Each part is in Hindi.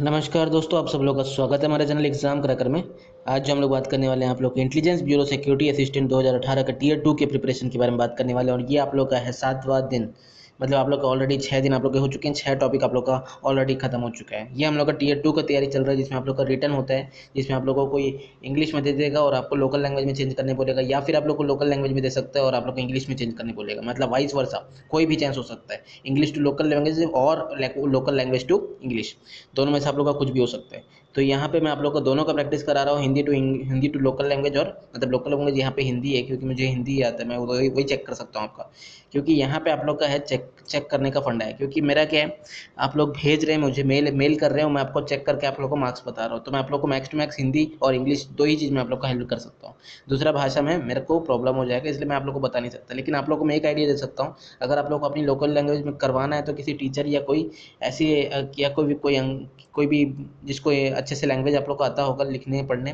नमस्कार दोस्तों, आप सब लोग का स्वागत है हमारे चैनल एग्जाम क्रैकर में। आज जो हम लोग बात करने वाले हैं आप लोग इंटेलिजेंस ब्यूरो सिक्योरिटी असिस्टेंट 2018 का टीयर 2 के प्रिपरेशन के बारे में बात करने वाले हैं। और ये आप लोग का है 7वां दिन, मतलब आप लोग का ऑलरेडी 6 दिन आप लोग के हो चुके हैं। 6 टॉपिक आप लोग का ऑलरेडी खत्म हो चुका है। ये हम लोग का टीयर 2 का तैयारी चल रहा है, जिसमें आप लोग का रिटर्न होता है, जिसमें आप लोगों को कोई इंग्लिश में दे देगा और आपको लोकल लैंग्वेज में चेंज करने बोलेगा, या फिर आप लोग को लोकल लैंग्वेज में दे सकता है और आप लोग को इंग्लिश में चेंज करने बोलेगा। मतलब वाइस वर्सा, कोई भी चेंज हो सकता है, इंग्लिश टू लोकल लैंग्वेज और लोकल लैंग्वेज टू इंग्लिश, दोनों में से आप लोग का कुछ भी हो सकता है। तो यहाँ पे मैं आप लोग को दोनों का प्रैक्टिस करा रहा हूँ, हिंदी टू लोकल लैंग्वेज, और मतलब लोकल लैंग्वेज यहाँ पे हिंदी है क्योंकि मुझे हिंदी ही आता है, मैं वही चेक कर सकता हूँ आपका। क्योंकि यहाँ पे आप लोग का है चेक चेक करने का फंडा है। क्योंकि मेरा क्या है, आप लोग भेज रहे हैं मुझे, मेल कर रहे हो, मैं आपको चेक करके आप लोग को मार्क्स बता रहा हूँ। तो मैं आप लोग को मैक्स टू मैक्स हिंदी और इंग्लिश दो ही चीज़ में आप लोग का हेल्प कर सकता हूँ। दूसरा भाषा में मेरे को प्रॉब्लम हो जाएगा, इसलिए मैं आप लोग को बता नहीं सकता। लेकिन आप लोग को मैं एक आइडिया दे सकता हूँ, अगर आप लोग को अपनी लोकल लैंग्वेज में करवाना है तो किसी टीचर या कोई ऐसी या कोई भी जिसको ये अच्छे से लैंग्वेज आप लोग को आता होगा लिखने पढ़ने,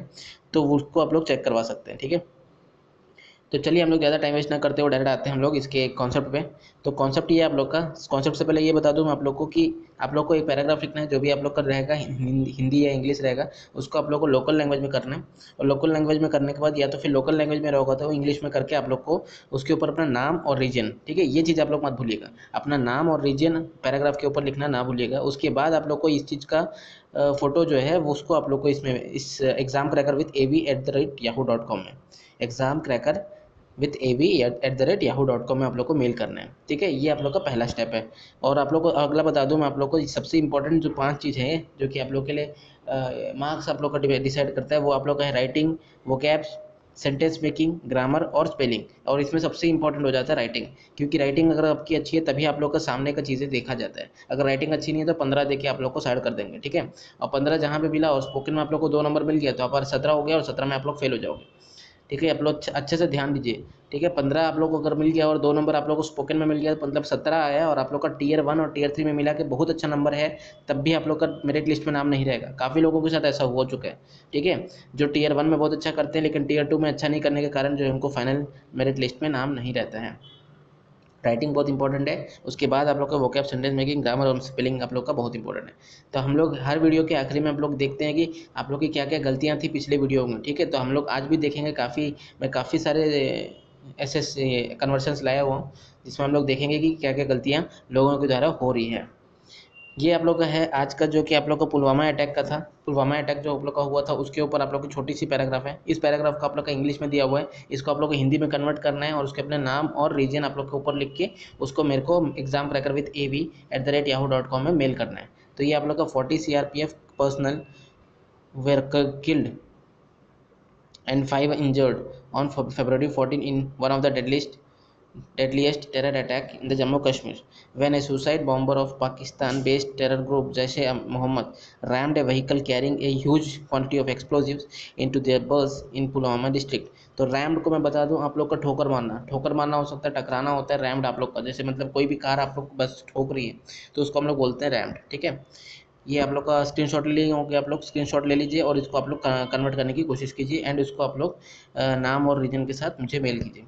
तो उसको आप लोग चेक करवा सकते हैं। ठीक है, तो चलिए हम लोग ज़्यादा टाइम वेस्ट ना करते हुए डायरेक्ट आते हैं हम लोग इसके कॉन्सेप्ट पे। तो कॉन्सेप्ट ये है आप लोग का। कॉन्सेप्ट से पहले ये बता दूं मैं आप लोग को कि आप लोग को एक पैराग्राफ लिखना है, जो भी आप लोग का रहेगा हिंदी या इंग्लिश रहेगा, उसको आप लोग को लोकल लैंग्वेज में करना है। और लोकल लैंग्वेज में करने के बाद या तो फिर लोकल लैंग्वेज में रहेगा तो इंग्लिश में करके आप लोग को उसके ऊपर अपना नाम और रीजन, ठीक है, ये चीज़ आप लोग मत भूलिएगा। अपना नाम और रीजन पैराग्राफ के ऊपर लिखना ना भूलिएगा। उसके बाद आप लोग को इस चीज़ का फोटो जो है वो उसको आप लोग को इसमें इस एग्जाम क्रैकर विथ av@yahoo.com में, एग्जाम क्रैकर विथ av@yahoo.com में आप लोग को मेल करना है। ठीक है, ये आप लोग का पहला स्टेप है। और आप लोग को अगला बता दूं मैं आप लोग को, सबसे इंपॉर्टेंट जो 5 चीज़ है जो कि आप लोग के लिए मार्क्स आप लोग का डिसाइड करता है, वो आप लोग का है writing, vocabs, sentence making, grammar और स्पेलिंग। और इसमें सबसे इंपॉर्टेंट हो जाता है राइटिंग, क्योंकि राइटिंग अगर आपकी अच्छी है तभी आप लोग का सामने का चीज़ें देखा जाता है। अगर राइटिंग अच्छी नहीं है तो 15 दे के आप लोग को साइड कर देंगे। ठीक है, और 15 जहाँ पे मिला और स्पोकन में आप लोग को 2 नंबर मिल गया तो आप 17 हो गया, और 17 में आप लोग फेल हो जाओगे। ठीक है, आप लोग अच्छे से ध्यान दीजिए। ठीक है, 15 आप लोग को अगर मिल गया और 2 नंबर आप लोग को स्पोकन में मिल गया, तो मतलब 17 आया, और आप लोग का टीयर 1 और टीयर 3 में मिला के बहुत अच्छा नंबर है, तब भी आप लोग का मेरिट लिस्ट में नाम नहीं रहेगा। काफ़ी लोगों के साथ ऐसा हो चुका है। ठीक है, जो टीयर 1 में बहुत अच्छा करते हैं लेकिन टीयर 2 में अच्छा नहीं करने के कारण जो है उनको फाइनल मेरिट लिस्ट में नाम नहीं रहता है। राइटिंग बहुत इंपॉर्टेंट है। उसके बाद आप लोग का वोकैब, सेंटेंस मेकिंग, ग्रामर और स्पेलिंग आप लोग का बहुत इंपॉर्टेंट है। तो हम लोग हर वीडियो के आखिरी में आप लोग देखते हैं कि आप लोग की क्या क्या गलतियां थी पिछले वीडियो में। ठीक है, तो हम लोग आज भी देखेंगे। मैं काफ़ी सारे ऐसे कन्वर्सेंस लाया हुआ हूँ जिसमें हम लोग देखेंगे कि क्या क्या गलतियाँ लोगों के द्वारा हो रही है। ये आप लोग का है आज का, जो कि आप लोग का पुलवामा अटैक का था। पुलवामा अटैक जो आप लोग का हुआ था उसके ऊपर आप लोग की छोटी सी पैराग्राफ है। इस पैराग्राफ का आप लोग का इंग्लिश में दिया हुआ है, इसको आप लोग को हिंदी में कन्वर्ट करना है और उसके अपने नाम और रीजन आप लोग के ऊपर लिख के उसको मेरे को एग्जाम क्रैकर विथ av@yahoo.com में मेल करना है। तो ये आप लोग का 40 CRPF personal where killed and 5 injured on February 14 in one of the deadliest terror attack in the Jammu Kashmir, when a suicide bomber of Pakistan-based terror group Jaish-e-Mohammed rammed a vehicle carrying a huge quantity of explosives into their bus in Pulwama district। तो रैम्ड को मैं बता दूं, आप लोग का ठोकर मारना हो सकता है, टकराना होता है। रैम्ड आप लोग का जैसे मतलब कोई भी कार आप लोग बस ठोक रही है तो उसको हम लोग बोलते हैं रैम्ड। ठीक है, ये आप लोग का स्क्रीनशॉट ले लिए होंगे, आप लोग स्क्रीनशॉट ले लीजिए और इसको आप लोग कन्वर्ट करने की कोशिश कीजिए, एंड उसको आप लोग नाम और रीजन के साथ मुझे मेल कीजिए।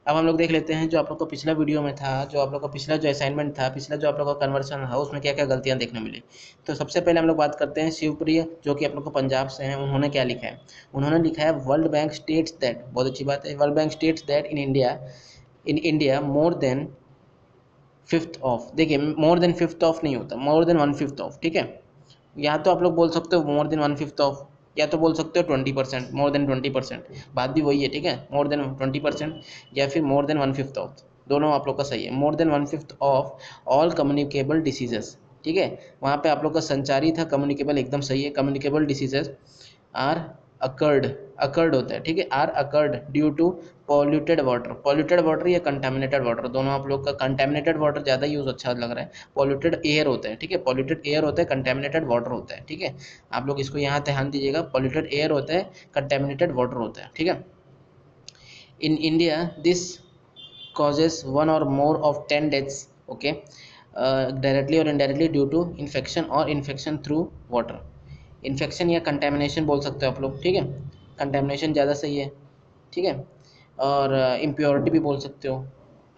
अब हम लोग देख लेते हैं जो आप लोग का पिछला वीडियो में था, जो आप लोग का पिछला जो असाइनमेंट था, पिछला जो आप लोग का कन्वर्सन था, उसमें क्या क्या गलतियां देखने मिली। तो सबसे पहले हम लोग बात करते हैं शिवप्रिय, जो कि आप लोग को पंजाब से हैं। उन्होंने क्या लिखा है, उन्होंने लिखा है वर्ल्ड बैंक स्टेट्स दैट, बहुत अच्छी बात है, World bank states that in India more than fifth of. देखिए, मोर देन फिफ्थ ऑफ नहीं होता, मोर देन 1/5 ऑफ। ठीक है, या तो आप लोग बोल सकते हो मोर देन 1/5 ऑफ, या तो बोल सकते हो 20%, मोर देन 20%, बात भी वही है। ठीक है, मोर देन 20% या फिर मोर देन 1/5 ऑफ, दोनों आप लोग का सही है। मोर than 1/5 of all communicable diseases. ठीक है, वहाँ पे आप लोग का संचारी था, कम्युनिकेबल एकदम सही है। Communicable diseases are occurred, occurred होता है। ठीक है, are occurred due to polluted water या कंटामिनेटेड वाटर, दोनों आप लोग का। कंटामिनेटेड वाटर ज़्यादा यूज़ अच्छा लग रहा है, पॉल्यूटेड एयर होता है। ठीक है, पॉल्यूटेड एयर होता है, कंटामिनेटेड वाटर होता है। ठीक है, आप लोग इसको यहाँ ध्यान दीजिएगा, पॉल्यूटेड एयर होता है, कंटामिनेटेड वाटर होता है। ठीक है, in India this causes one or more of 10 deaths, okay, directly or indirectly due to infection or infection through water। Infection या कंटेमिनेशन बोल सकते हो आप लोग। ठीक है, कंटेमिनेशन ज़्यादा सही है। ठीक है, और इम्प्योरिटी भी बोल सकते हो।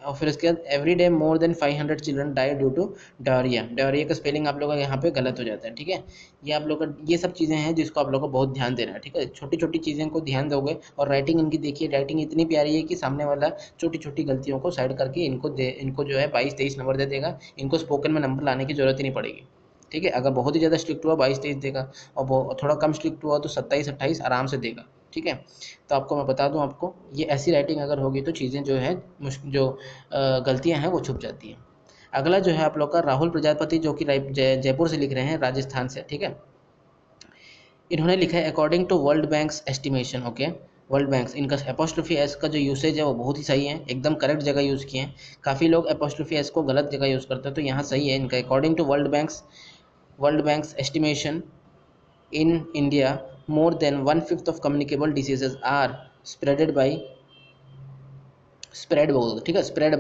और फिर उसके बाद every day more than 500 children die due to diarrhoea. Diarrhoea का स्पेलिंग आप लोगों का यहाँ पे गलत हो जाता है, ठीक है। ये आप लोग का ये सब चीज़ें हैं जिसको आप लोग को बहुत ध्यान देना है, ठीक है। छोटी छोटी चीज़ें को ध्यान दोगे और राइटिंग इनकी देखिए, राइटिंग इतनी प्यारी है कि सामने वाला छोटी छोटी गलतियों को साइड करके इनको जो है 22-23 नंबर दे देगा। इनको स्पोकन में नंबर लाने की जरूरत ही नहीं पड़ेगी, ठीक है। अगर बहुत ही ज़्यादा स्ट्रिक्ट हुआ 22-23 देगा, और थोड़ा कम स्ट्रिक्ट हुआ तो 27-28 आराम से देगा, ठीक है। तो आपको मैं बता दूं, आपको ये ऐसी राइटिंग अगर होगी तो चीज़ें जो है जो गलतियां हैं वो छुप जाती हैं। अगला जो है आप लोग का राहुल प्रजापति, जो कि जयपुर से लिख रहे हैं, राजस्थान से, ठीक है। इन्होंने लिखा है according to World Bank's estimation, okay. World Bank's, इनका एपोस्ट्रोफी एस का जो यूसेज है वो बहुत ही सही है, एकदम करेक्ट जगह यूज़ किए हैं। काफ़ी लोग एपोस्ट्रोफी एस को गलत जगह यूज़ करते हैं, तो यहाँ सही है इनका। According to World Bank's estimation in India, more than 1/5 of communicable diseases are spreaded by spread होगा, ठीक है। स्प्रेड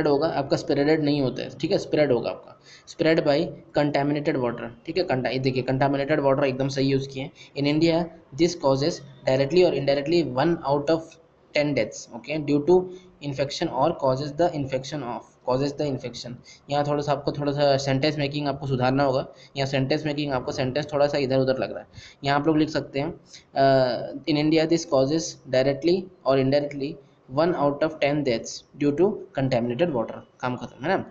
होगा आपका, स्प्रेडेड नहीं होता है, ठीक है। स्प्रेड होगा आपका, स्प्रेड बाय कंटामिनेटेड वाटर, ठीक है। देखिए कंटामिनेटेड वाटर एकदम सही यूज़ किए। In India this causes directly और indirectly 1 out of 10 deaths, okay, due to infection और कॉजेज द इन्फेक्शन। यहाँ थोड़ा सा सेंटेंस मेकिंग आपको सुधारना होगा। यहाँ सेंटेंस मेकिंग आपको सेंटेंस थोड़ा सा इधर उधर लग रहा है। यहाँ आप लोग लिख सकते हैं in India this causes directly और indirectly 1 out of 10 deaths due to contaminated water। काम खत्म, है ना।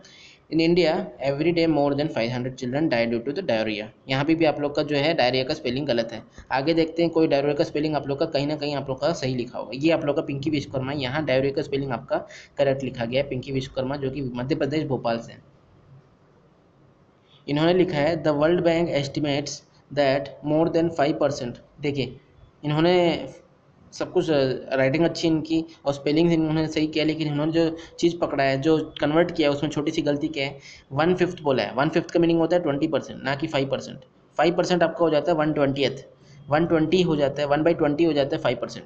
In India every day more than 500 children die due to the diarrhoea. यहाँ पे भी आप लोग का जो है डायरिया का स्पेलिंग गलत है। आगे देखते हैं कोई डायरिया का स्पेलिंग आप लोग का कहीं ना कहीं आप लोग का सही लिखा होगा। ये आप लोग का पिंकी विश्वकर्मा, यहाँ डायरिया का स्पेलिंग आपका करेक्ट लिखा गया है, पिंकी विश्वकर्मा, जो कि मध्य प्रदेश भोपाल से। इन्होंने लिखा है the World Bank estimates that more than 5%। देखिए इन्होंने सब कुछ, राइटिंग अच्छी इनकी और स्पेलिंग इन्होंने सही किया, लेकिन इन्होंने जो चीज़ पकड़ा है, जो कन्वर्ट किया है, उसमें छोटी सी गलती क्या है, 1/5 बोला है। 1/5 का मीनिंग होता है 20%, ना कि 5%। 5% आपका हो जाता है 1/20th, 120 हो जाता है, 1/20 हो जाता है 5%।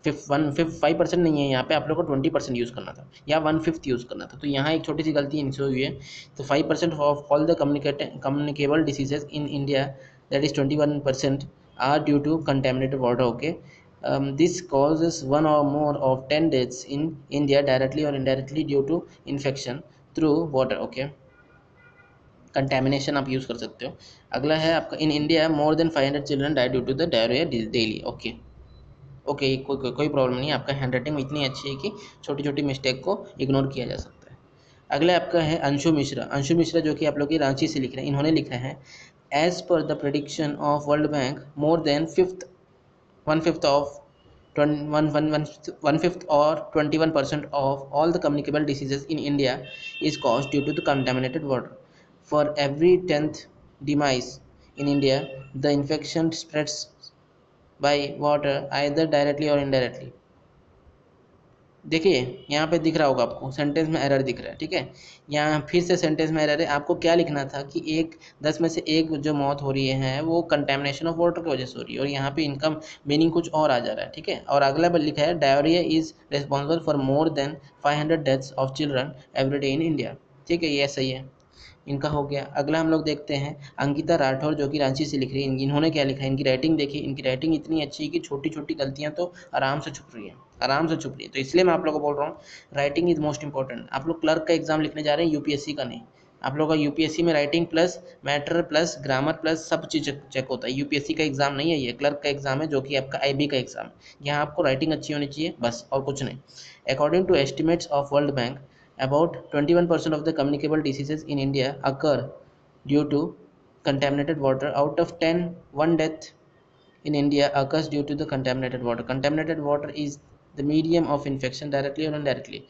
5% नहीं है यहाँ पे, आप लोग को 20% यूज़ करना था या 1/5 यूज़ करना था। तो यहाँ एक छोटी सी गलती इनसे हुई है। तो 5% of all the communicable diseases in India, that is 21%, are due to contaminated water, okay. This causes 1 or more of 10 deaths in India directly or indirectly due to infection through water, okay। Contamination आप यूज़ कर सकते हो। अगला है आपका in India more than 500 children die due to the diarrhoea daily, okay. कोई प्रॉब्लम नहीं है, आपका हैंड राइटिंग इतनी अच्छी है कि छोटी छोटी मिस्टेक को इग्नोर किया जा सकता है। अगला आपका है अंशु मिश्रा, जो कि आप लोग की रांची से लिख रहे हैं। इन्होंने लिखा है as per the prediction of World Bank more than 1/5 of 1/5 or 21% of all the communicable diseases in India is caused due to the contaminated water. For every 10th demise in India, the infection spreads by water either directly or indirectly। देखिए यहाँ पे दिख रहा होगा आपको, सेंटेंस में एरर दिख रहा है, ठीक है। यहाँ फिर से सेंटेंस में एरर है। आपको क्या लिखना था कि 10 में से 1 जो मौत हो रही है वो कंटेमिनेशन ऑफ वाटर की वजह से हो रही है, और यहाँ पे इनका मीनिंग कुछ और आ जा रहा है, ठीक है। और अगला पर लिखा है diarrhoea is responsible for more than 500 deaths of children every day in India, ठीक है। ये सही है, इनका हो गया। अगला हम लोग देखते हैं अंकिता राठौर, जो कि रांची से लिख रही है। इन्होंने क्या लिखा है, इनकी राइटिंग देखिए, इनकी राइटिंग इतनी अच्छी है कि छोटी छोटी गलतियां तो आराम से छुप रही है। तो इसलिए मैं आप लोगों को बोल रहा हूँ राइटिंग इज मोस्ट इंपॉर्टेंट। आप लोग क्लर्क का एग्जाम लिखने जा रहे हैं, यूपीएससी का नहीं। आप लोग का यूपीएससी में writing plus matter plus grammar plus सब चीज़ चेक होता है। यूपीएससी का एग्जाम नहीं है ये, क्लर्क का एग्जाम है, जो कि आपका आईबी का एग्जाम है। यहाँ आपको राइटिंग अच्छी होनी चाहिए बस, और कुछ नहीं। According to estimates of World Bank, about 21% of the communicable diseases in India occur due to contaminated water. Out of 10, 1 death in India occurs due to the contaminated water. Contaminated water is the medium of infection directly or indirectly.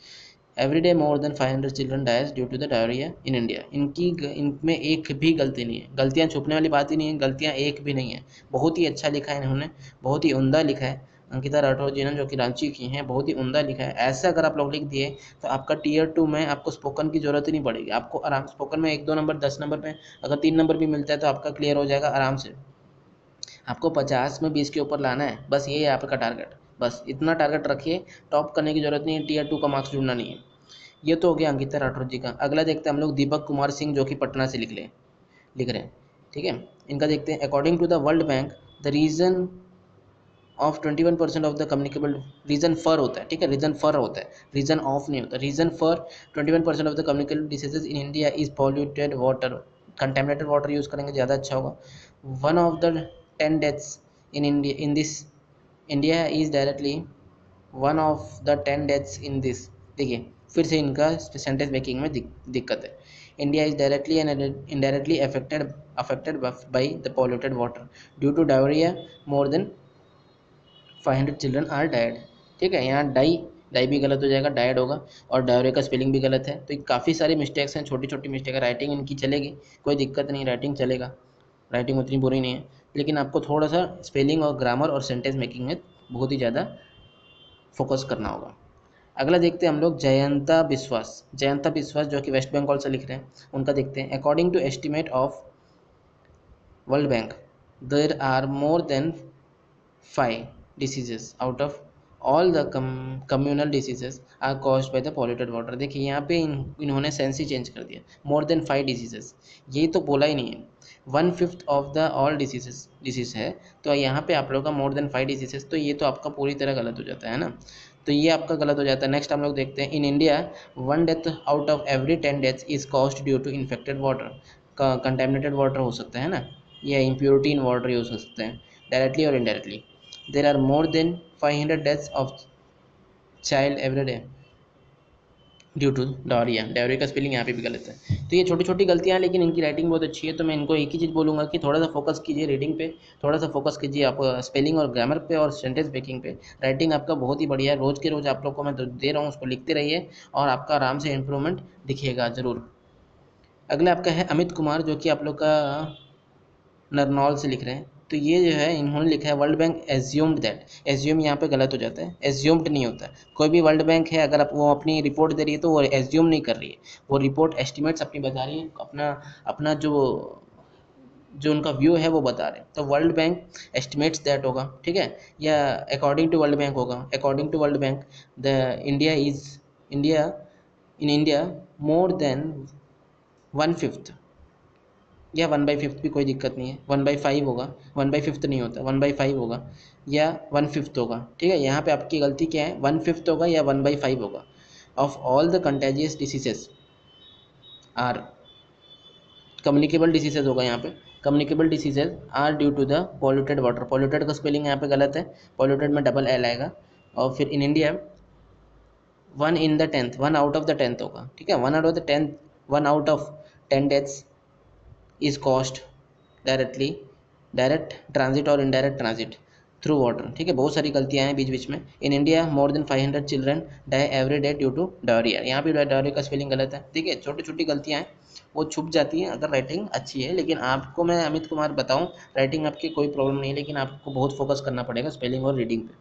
Every day more than 500 children dies due to the diarrhea in India। इनमें एक भी गलती नहीं है, गलतियाँ छुपने वाली बात ही नहीं है, गलतियाँ एक भी नहीं है। बहुत ही अच्छा लिखा है इन्होंने, बहुत ही उम्दा लिखा है अंकिता राठौर जी ने, जो कि रांची की हैं। बहुत ही उम्दा लिखा है। ऐसे अगर आप लोग लिख दिए तो आपका Tier 2 में आपको स्पोकन की जरूरत ही नहीं पड़ेगी। आपको आराम स्पोकन में 1-2 नंबर 10 नंबर में अगर 3 नंबर भी मिलता है तो आपका क्लियर हो जाएगा आराम से। आपको 50 में 20 के ऊपर लाना है, बस ये है आपका टारगेट। बस इतना टारगेट रखिए, टॉप करने की जरूरत नहीं है, Tier 2 का मार्क्स ढूंढना नहीं है। ये तो हो गया अंकिता राठौर जी का। अगला देखते हैं हम लोग दीपक कुमार सिंह, जो कि पटना से लिख रहे हैं, ठीक है। इनका देखते हैं according to the World Bank the reason of 21% of the communicable, reason for होता है, ठीक है, रीजन फॉर होता है, रीजन ऑफ नहीं होता, reason for 21% of the communicable diseases in India is polluted water, contaminated water use करेंगे ज़्यादा अच्छा होगा। One of the 10 deaths in India in this India is directly one of the 10 deaths in this, देखिए फिर से इनका सेंटेंस मेकिंग में दिक्कत है। India is directly and indirectly affected by the polluted water due to diarrhoea more than 500 children are died, ठीक है, यहाँ डाई भी गलत हो जाएगा, डाइड होगा, और डायरे का स्पेलिंग भी गलत है। तो काफ़ी सारी मिस्टेक्स हैं, छोटी छोटी मिस्टेक है, राइटिंग इनकी चलेगी, कोई दिक्कत नहीं, राइटिंग चलेगा, राइटिंग उतनी बुरी नहीं है, लेकिन आपको थोड़ा सा स्पेलिंग और ग्रामर और सेंटेंस मेकिंग में बहुत ही ज़्यादा फोकस करना होगा। अगला देखते हैं हम लोग जयंता विश्वास, जयंता विश्वास जो कि वेस्ट बंगाल से लिख रहे हैं, उनका देखते हैं। According to estimate of World Bank there are more than 5 diseases out of all the communal diseases are caused by the polluted water। देखिए यहाँ पे इन्होंने सेंस ही चेंज कर दिया, मोर देन 5 डिसीजेस, ये तो बोला ही नहीं है, 1/5 ऑफ द ऑल डिसीज है, तो यहाँ पे आप लोग का मोर देन 5 डिसीजेस, तो ये तो आपका पूरी तरह गलत हो जाता है ना, तो ये आपका गलत हो जाता है। नेक्स्ट हम लोग देखते हैं, in India 1 death out of every 10 deaths is caused due to infected water, contaminated water हो सकता है ना, या इम्प्योरिटी इन वाटर यूज हो सकते हैं, डायरेक्टली और indirectly. There are more than 500 deaths of child every day due to diarrhoea, diarrhoea का स्पेलिंग यहाँ पे भी गलत है। तो ये छोटी छोटी गलतियाँ हैं, लेकिन इनकी राइटिंग बहुत अच्छी है, तो मैं इनको एक ही चीज़ बोलूँगा कि थोड़ा सा फोकस कीजिए रीडिंग पे, थोड़ा सा फोकस कीजिए आप स्पेलिंग और ग्रामर पे और सेंटेंस मेकिंग पे। राइटिंग आपका बहुत ही बढ़िया है, रोज़ के रोज़ आप लोग को मैं दे रहा हूँ, उसको लिखते रहिए और आपका आराम से इम्प्रूवमेंट दिखेगा ज़रूर। अगला आपका है अमित कुमार, जो कि आप लोग का नरनौल से लिख रहे हैं। तो ये जो है इन्होंने लिखा है World bank assumed that, assume यहाँ पे गलत हो जाता है, एज्यूम्ड नहीं होता। कोई भी वर्ल्ड बैंक है, अगर आप वो अपनी रिपोर्ट दे रही है तो वो एज्यूम नहीं कर रही है, वो रिपोर्ट एस्टिमेट्स अपनी बता रही है, अपना अपना जो जो उनका व्यू है वो बता रहे हैं। तो वर्ल्ड बैंक एस्टिमेट्स दैट होगा, ठीक है, या अकॉर्डिंग टू वर्ल्ड बैंक होगा। According to World Bank the India in India more than 1/5 या 1/5 भी कोई दिक्कत नहीं है, 1/5 होगा, 1/5 नहीं होता, 1/5 होगा या 1/5 होगा, ठीक है। यहाँ पे आपकी गलती क्या है, 1/5 होगा या 1/5 होगा। Of all the contagious diseases are, communicable diseases होगा यहाँ पे, communicable diseases are due to the polluted water, polluted का स्पेलिंग यहाँ पे गलत है, पॉल्यूटेड में डबल एल आएगा। और फिर इन India 1 in the 10th, 1 out of the 10th होगा, ठीक है, 1 out of the 10th, 1 out of 10 deaths is caused directly, direct transit और इनडायरेक्ट ट्रांजिट थ्रू वाटर, ठीक है, बहुत सारी गलतियाँ हैं बीच बीच में। In India more than 500 children die every day due to diarrhoea, यहाँ भी डायरिया का स्पेलिंग गलत है, ठीक है, छोटी छोटी गलतियाँ हैं, वो छुप जाती हैं अगर राइटिंग अच्छी है। लेकिन आपको मैं अमित कुमार बताऊँ, राइटिंग आपकी कोई प्रॉब्लम नहीं है, लेकिन आपको बहुत फोकस करना पड़ेगा स्पेलिंग और रीडिंग पे।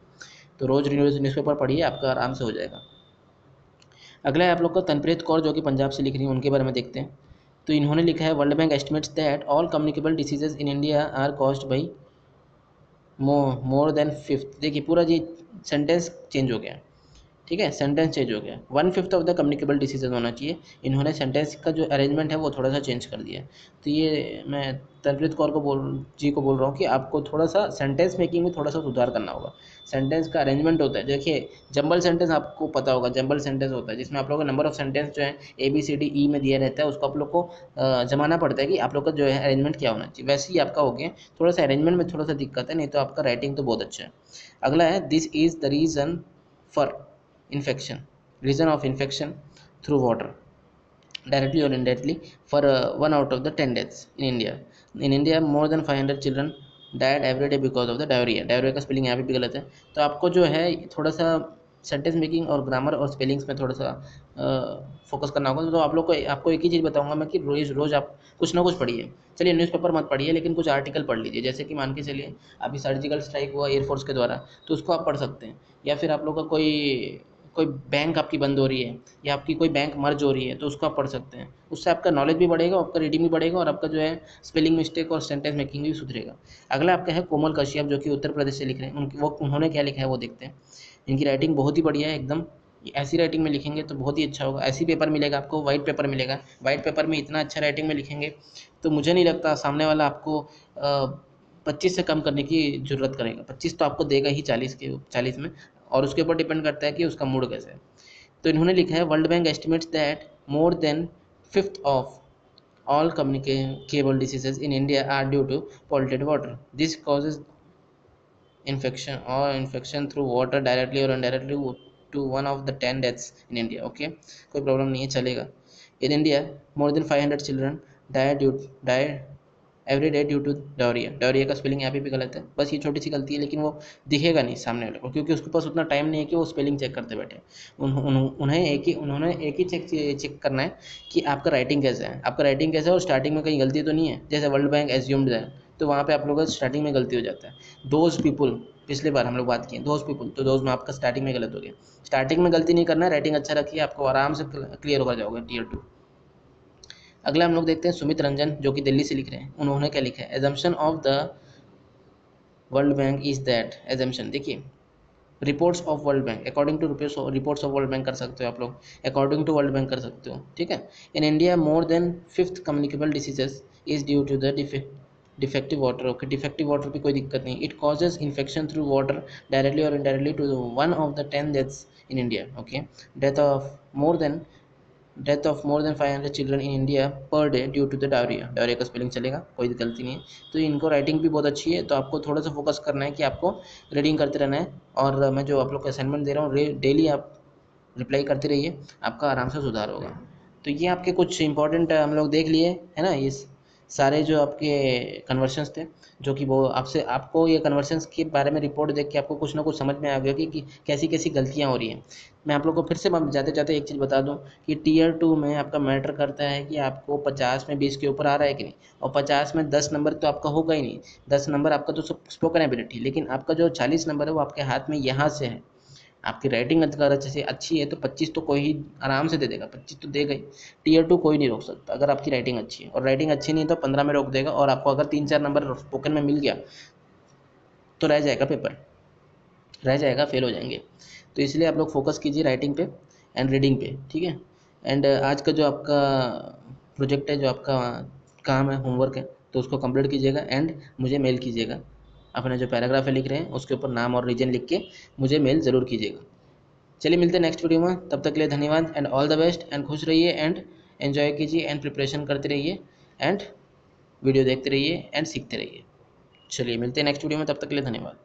तो रोज़ न्यूज़पेपर पढ़िए, आपका आराम से हो जाएगा। अगला है आप लोग का तनप्रीत कौर, जो कि पंजाब से लिख रही हैं, उनके बारे में देखते हैं। तो इन्होंने लिखा है World Bank estimates that all communicable diseases in India are caused by more than 5th, देखिए पूरा जी सेंटेंस चेंज हो गया, ठीक है, सेंटेंस चेंज हो गया, 1/5 ऑफ द कम्युनिकेबल डिसीजेज होना चाहिए, इन्होंने सेंटेंस का जो अरेंजमेंट है वो थोड़ा सा चेंज कर दिया। तो ये मैं तनप्रीत कौर को बोल रहा हूँ कि आपको थोड़ा सा सेंटेंस मेकिंग में थोड़ा सा सुधार करना होगा। सेंटेंस का अरेंजमेंट होता है, देखिए जंबल सेंटेंस आपको पता होगा, जंबल सेंटेंस होता है जिसमें आप लोग का नंबर ऑफ सेंटेंस जो है ABCD में दिया रहता है, उसको आप लोग को जमाना पड़ता है कि आप लोग का जो है अरेंजमेंट क्या होना चाहिए, वैसे ही आपका हो गया, थोड़ा सा अरेंजमेंट में थोड़ा सा दिक्कत है, नहीं तो आपका राइटिंग तो बहुत अच्छा है। अगला है this is the reason for infection, reason of infection through water directly or indirectly for 1 out of the 10 deaths in India. In India more than 500 children died every day because of the diarrhea, diarrhea का स्पेलिंग यहाँ पे भी गलत है। तो आपको जो है थोड़ा सा सेंटेंस मेकिंग और ग्रामर और स्पेलिंग्स में थोड़ा सा फोकस करना होगा। तो आप लोग को आपको एक ही चीज़ बताऊंगा मैं कि रोज़ रोज़ आप कुछ ना कुछ पढ़िए। चलिए न्यूज़पेपर मत पढ़िए, लेकिन कुछ आर्टिकल पढ़ लीजिए, जैसे कि मान के चलिए अभी सर्जिकल स्ट्राइक हुआ एयरफोर्स के द्वारा, तो उसको आप पढ़ सकते हैं। या फिर आप लोग का कोई बैंक आपकी बंद हो रही है या आपकी कोई बैंक मर्ज हो रही है, तो उसको आप पढ़ सकते हैं, उससे आपका नॉलेज भी बढ़ेगा, आपका रीडिंग भी बढ़ेगा और आपका जो है स्पेलिंग मिस्टेक और सेंटेंस मेकिंग भी सुधरेगा। अगला आपका है कोमल कश्यप, जो कि उत्तर प्रदेश से लिख रहे हैं, उन्होंने क्या लिखा है वो देखते हैं। इनकी राइटिंग बहुत ही बढ़िया है एकदम, ऐसी राइटिंग में लिखेंगे तो बहुत ही अच्छा होगा, ऐसी पेपर मिलेगा आपको, वाइट पेपर मिलेगा, वाइट पेपर में इतना अच्छा राइटिंग में लिखेंगे तो मुझे नहीं लगता सामने वाला आपको 25 से कम करने की जरूरत करेगा, 25 तो आपको देगा ही 40 में, और उसके ऊपर डिपेंड करता है कि उसका मूड कैसा है। तो इन्होंने लिखा है World Bank estimates that more than fifth of all communicable diseases in India are due to polluted water. This causes infection through water directly or indirectly to one of the 10 deaths in India. Okay, कोई प्रॉब्लम नहीं है, चलेगा। In India, more than 500 children die every day due to diarrhoea. Diarrhoea का स्पेलिंग यहाँ पे भी गलत है, बस ये छोटी सी गलती है, लेकिन वो दिखेगा नहीं सामने वाले को, क्योंकि उसके पास उतना टाइम नहीं है कि वो स्पेलिंग चेक करते बैठे। उन्होंने एक ही चेक करना है कि आपका राइटिंग कैसा है, आपका राइटिंग कैसा है, और स्टार्टिंग में कहीं गलती तो नहीं है। जैसे वर्ल्ड बैंक एज्यूम्ड है, तो वहाँ पे आप लोगों का स्टार्टिंग में गलती हो जाता है। दोज पीपुल, पिछले बार हम लोग बात किए दोज पीपुल, तो दोज में आपका स्टार्टिंग में गलत हो गया। स्टार्टिंग में गलती नहीं करना है, राइटिंग अच्छा रखिए, आपको आराम से क्लियर हो जाओगे टीयर 2। अगला हम लोग देखते हैं सुमित रंजन, जो कि दिल्ली से लिख रहे हैं। उन्होंने क्या लिखा है, assumption of the World Bank is that. Assumption देखिए, reports of World Bank, according to reports of World Bank कर सकते हो आप लोग, अकॉर्डिंग टू वर्ल्ड बैंक कर सकते हो, ठीक है। In India more than fifth communicable diseases is due to the defective water. Okay, defective water की कोई दिक्कत नहीं, it causes infection through water directly और indirectly to one of the 10 deaths in India. Okay, death of more than 500 children in India per day due to the diarrhoea. Diarrhoea का स्पेलिंग चलेगा, कोई गलती नहीं है। तो इनको राइटिंग भी बहुत अच्छी है, तो आपको थोड़ा सा फोकस करना है कि आपको रीडिंग करते रहना है। और मैं जो आप लोग को असाइनमेंट दे रहा हूँ, डेली आप रिप्लाई करते रहिए, आपका आराम से सुधार होगा। तो ये आपके कुछ इंपॉर्टेंट हम लोग देख लिए है ना, ये सारे जो आपके कन्वर्शंस थे, जो कि वो आपको ये कन्वर्शंस के बारे में रिपोर्ट देख के आपको कुछ ना कुछ समझ में आ गया कि कैसी कैसी गलतियाँ हो रही हैं। मैं आप लोग को फिर से जाते जाते एक चीज़ बता दूं कि टीयर 2 में आपका मैटर करता है कि आपको 50 में 20 के ऊपर आ रहा है कि नहीं, और 50 में 10 नंबर तो आपका होगा ही नहीं। 10 नंबर आपका तो स्पोकन एबिलिटी, लेकिन आपका जो 40 नंबर है वो आपके हाथ में यहाँ से है। आपकी राइटिंग अगर अच्छी है तो 25 तो कोई ही आराम से दे देगा, 25 तो देगा ही। टीयर 2 कोई नहीं रोक सकता अगर आपकी राइटिंग अच्छी है, और राइटिंग अच्छी नहीं है तो 15 में रोक देगा। और आपको अगर 3-4 नंबर स्पोकन में मिल गया तो रह जाएगा पेपर, रह जाएगा, फेल हो जाएंगे। तो इसलिए आप लोग फोकस कीजिए राइटिंग पे एंड रीडिंग पे, ठीक है। एंड आज का जो आपका प्रोजेक्ट है, जो आपका काम है, होमवर्क है, तो उसको कंप्लीट कीजिएगा एंड मुझे मेल कीजिएगा। अपना जो पैराग्राफ है लिख रहे हैं उसके ऊपर नाम और रीजन लिख के मुझे मेल ज़रूर कीजिएगा। चलिए मिलते हैं नेक्स्ट वीडियो में, तब तक के लिए धन्यवाद and all the best. And खुश रहिए एंड एन्जॉय कीजिए एंड प्रिपरेशन करते रहिए एंड वीडियो देखते रहिए एंड सीखते रहिए। चलिए मिलते हैं नेक्स्ट वीडियो में, तब तक के लिए धन्यवाद।